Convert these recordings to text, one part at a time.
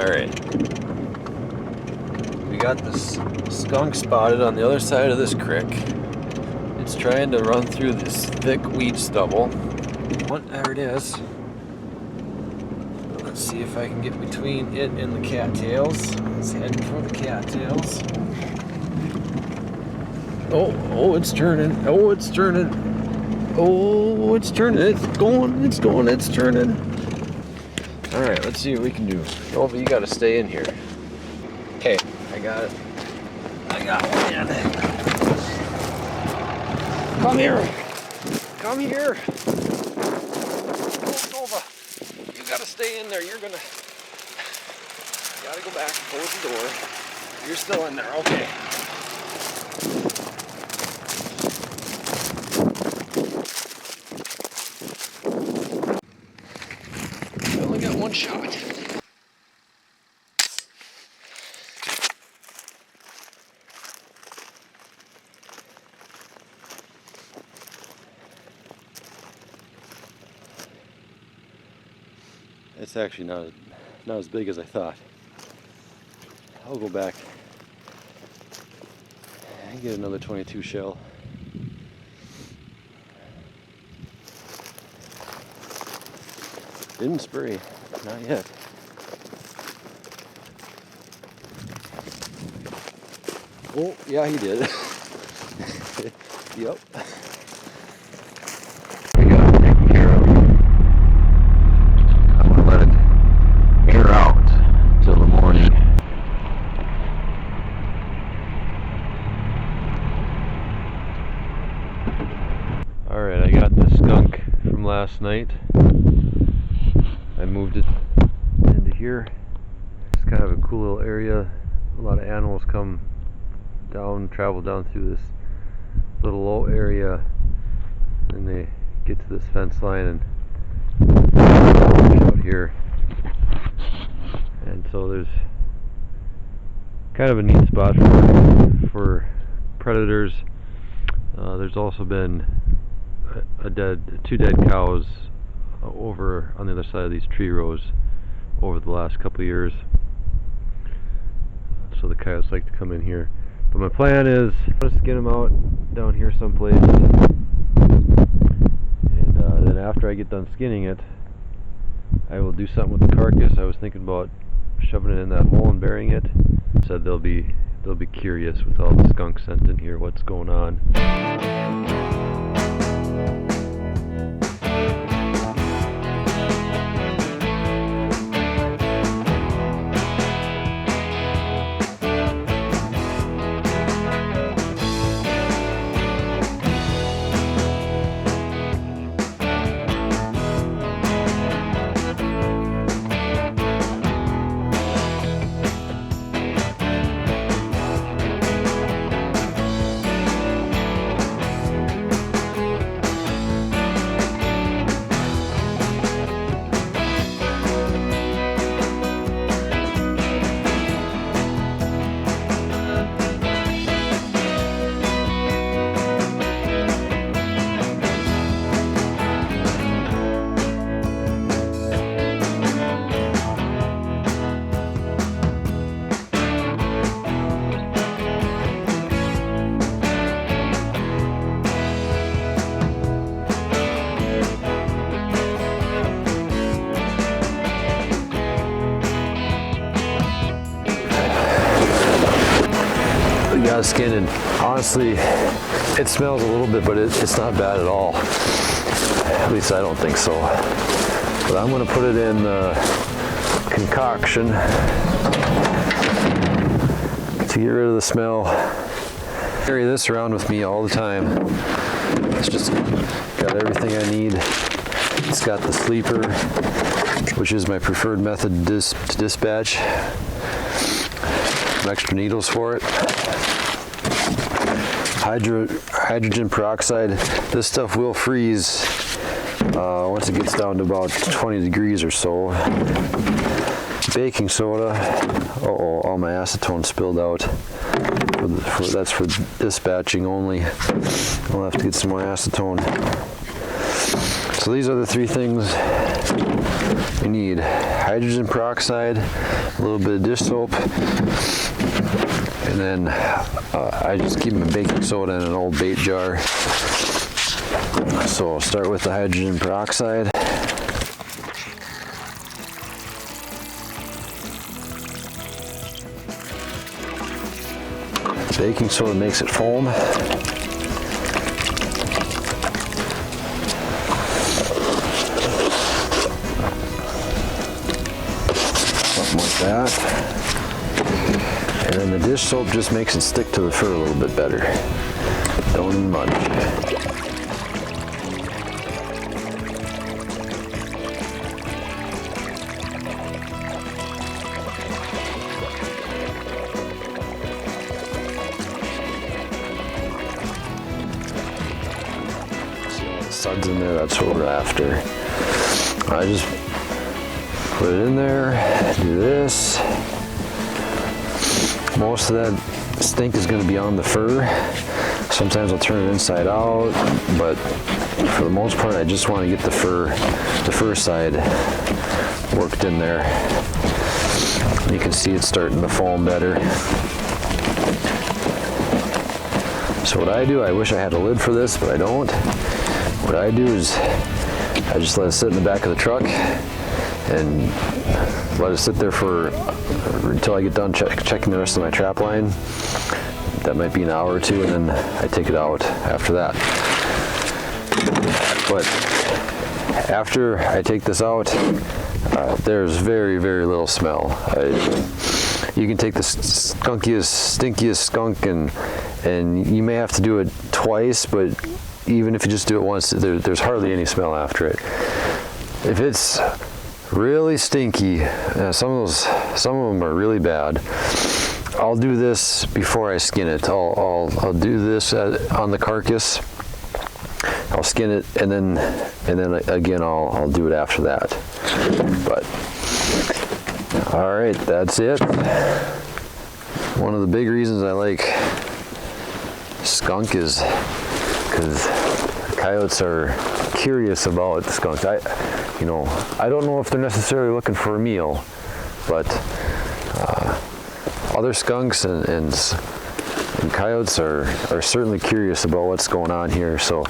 Alright. We got this skunk spotted on the other side of this creek. It's trying to run through this thick weed stubble. There it is. Let's see if I can get between it and the cattails. It's heading for the cattails. Oh, it's turning. Oh, it's turning. Oh, it's turning. It's turning. Alright, let's see what we can do. Oh, but you gotta stay in here. Okay, I got it. I got one in. Come here. Come here. Oh, Nova. You gotta stay in there. You're gonna... You gotta go back and close the door. You're still in there. Okay. I only got one shot. It's actually not as big as I thought. I'll go back and get another 22 shell. Didn't spray, not yet. Oh, yeah, he did. Yep. I got it taken care of. I'm gonna let it air out till the morning. Alright, I got this skunk from last night. I moved it into here. It's kind of a cool little area. A lot of animals come down, travel down through this little low area, and they get to this fence line and out here. And so there's kind of a neat spot for predators. There's also been two dead cows over on the other side of these tree rows over the last couple of years. So the coyotes like to come in here. But my plan is to skin them out down here someplace. And then after I get done skinning it, I will do something with the carcass. I was thinking about shoving it in that hole and burying it. Said they'll be curious with all the skunk scent in here, what's going on. Got a skin, and honestly it smells a little bit, but it's not bad at all. At least I don't think so. But I'm going to put it in the concoction to get rid of the smell. Carry this around with me all the time. It's just got everything I need. It's got the sleeper, which is my preferred method to dispatch. Some extra needles for it. Hydrogen peroxide. This stuff will freeze once it gets down to about 20 degrees or so. Baking soda. Uh-oh, all my acetone spilled out. That's for dispatching only. I'll have to get some more acetone. So these are the three things we need. hydrogen peroxide, a little bit of dish soap, and then I just keep my baking soda in an old bait jar. So I'll start with the hydrogen peroxide. The baking soda makes it foam. Something like that. And then the dish soap just makes it stick to the fur a little bit better. Don't need much. Suds in there, that's what we're after. I just put it in there, do this. Most of that stink is going to be on the fur. Sometimes I'll turn it inside out, but for the most part I just want to get the fur side worked in there. You can see it's starting to foam better. So what I do, I wish I had a lid for this, but I don't. What I do is I just let it sit in the back of the truck and let it sit there until I get done checking the rest of my trap line. That might be an hour or two, and then I take it out after that. But after I take this out, there's very, very little smell. You can take the skunkiest, stinkiest skunk and you may have to do it twice, but even if you just do it once, there's hardly any smell after it. If it's really stinky, some of them are really bad. I'll do this before I skin it. I'll do this on the carcass. I'll skin it, and then again I'll do it after that. But all right, that's it. One of the big reasons I like skunk is because coyotes are curious about skunk. I don't know if they're necessarily looking for a meal, but other skunks and coyotes are certainly curious about what's going on here. So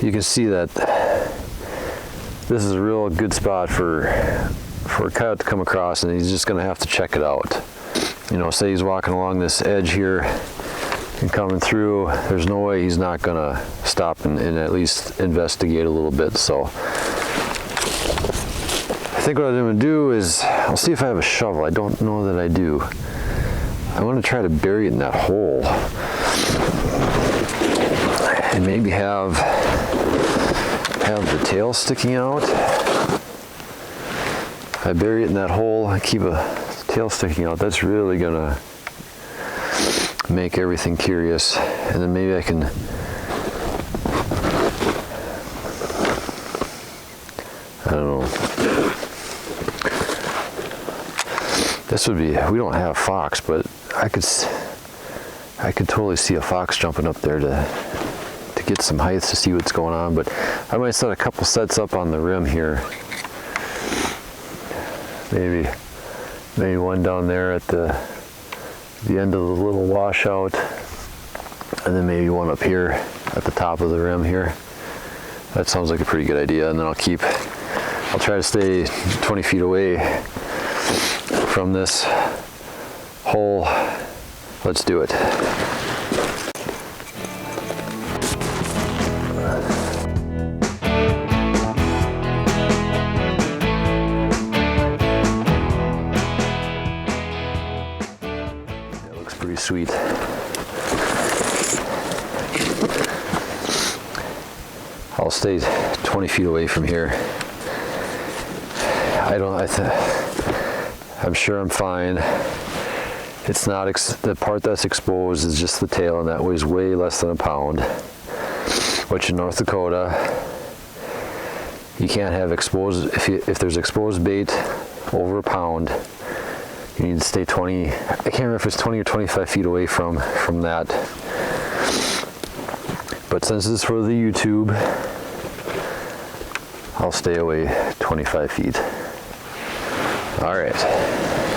you can see that this is a real good spot for a coyote to come across, and he's just going to have to check it out. Say he's walking along this edge here and coming through, there's no way he's not going to stop and at least investigate a little bit. So I think what I'm going to do is, I'll see if I have a shovel. I don't know that I do. I want to try to bury it in that hole and maybe have the tail sticking out. If I bury it in that hole, I keep a tail sticking out, that's really gonna make everything curious. And then maybe I can this would be, we don't have fox, but I could totally see a fox jumping up there to get some height to see what's going on. But I might set a couple sets up on the rim here. Maybe one down there at the end of the little washout, and then maybe one up here at the top of the rim here. That sounds like a pretty good idea. And then I'll try to stay 20 feet away from this hole. Let's do it. Pretty sweet. I'll stay 20 feet away from here. I'm sure I'm fine. It's not, the part that's exposed is just the tail, and that weighs way less than a pound, which in North Dakota, you can't have exposed, if there's exposed bait over a pound, you need to stay 20, I can't remember if it's 20 or 25 feet away from that. But since it's for the YouTube, I'll stay away 25 feet. All right.